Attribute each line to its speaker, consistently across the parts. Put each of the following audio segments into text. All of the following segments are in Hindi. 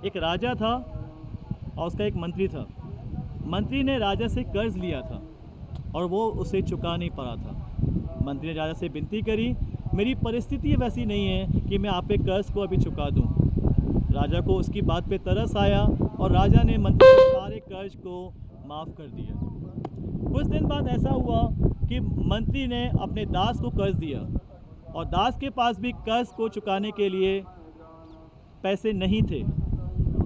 Speaker 1: एक राजा था और उसका एक मंत्री था। मंत्री ने राजा से कर्ज लिया था और वो उसे चुका नहीं पा रहा था। मंत्री ने राजा से विनती करी, मेरी परिस्थिति वैसी नहीं है कि मैं आप पे कर्ज को अभी चुका दूं। राजा को उसकी बात पे तरस आया और राजा ने मंत्री के सारे कर्ज को माफ़ कर दिया। कुछ दिन बाद ऐसा हुआ कि मंत्री ने अपने दास को कर्ज दिया और दास के पास भी कर्ज को चुकाने के लिए पैसे नहीं थे।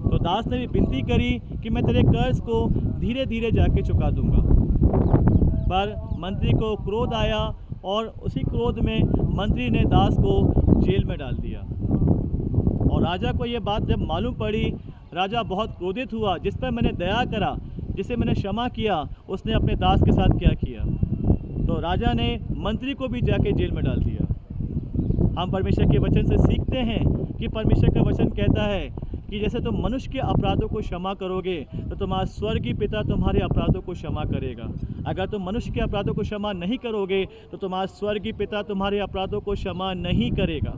Speaker 1: तो दास ने भी विनती करी कि मैं तेरे कर्ज को धीरे धीरे जाके चुका दूंगा। पर मंत्री को क्रोध आया और उसी क्रोध में मंत्री ने दास को जेल में डाल दिया। और राजा को ये बात जब मालूम पड़ी, राजा बहुत क्रोधित हुआ। जिस पर मैंने दया करा, जिसे मैंने क्षमा किया, उसने अपने दास के साथ क्या किया। तो राजा ने मंत्री को भी जाके जेल में डाल दिया। हम परमेश्वर के वचन से सीखते हैं कि परमेश्वर का वचन कहता है कि जैसे तुम मनुष्य के अपराधों को क्षमा करोगे तो तुम्हारा स्वर्गीय पिता तुम्हारे अपराधों को क्षमा करेगा। अगर तुम मनुष्य के अपराधों को क्षमा नहीं करोगे तो तुम्हारा स्वर्गीय पिता तुम्हारे अपराधों को क्षमा नहीं करेगा।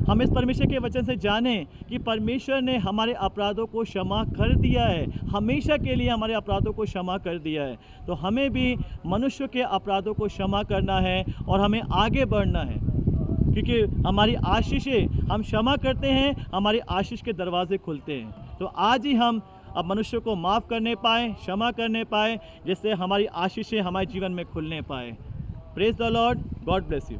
Speaker 1: हम इस परमेश्वर के वचन से जानें कि परमेश्वर ने हमारे अपराधों को क्षमा कर दिया है, हमेशा के लिए हमारे अपराधों को क्षमा कर दिया है। तो हमें भी मनुष्य के अपराधों को क्षमा करना है और हमें आगे बढ़ना है, क्योंकि हमारी आशीषें, हम क्षमा करते हैं, हमारी आशीष के दरवाजे खुलते हैं। तो आज ही हम अब मनुष्य को माफ़ करने पाएँ, क्षमा करने पाएँ, जिससे हमारी आशीषें हमारे जीवन में खुलने पाए। Praise the Lord, God bless you.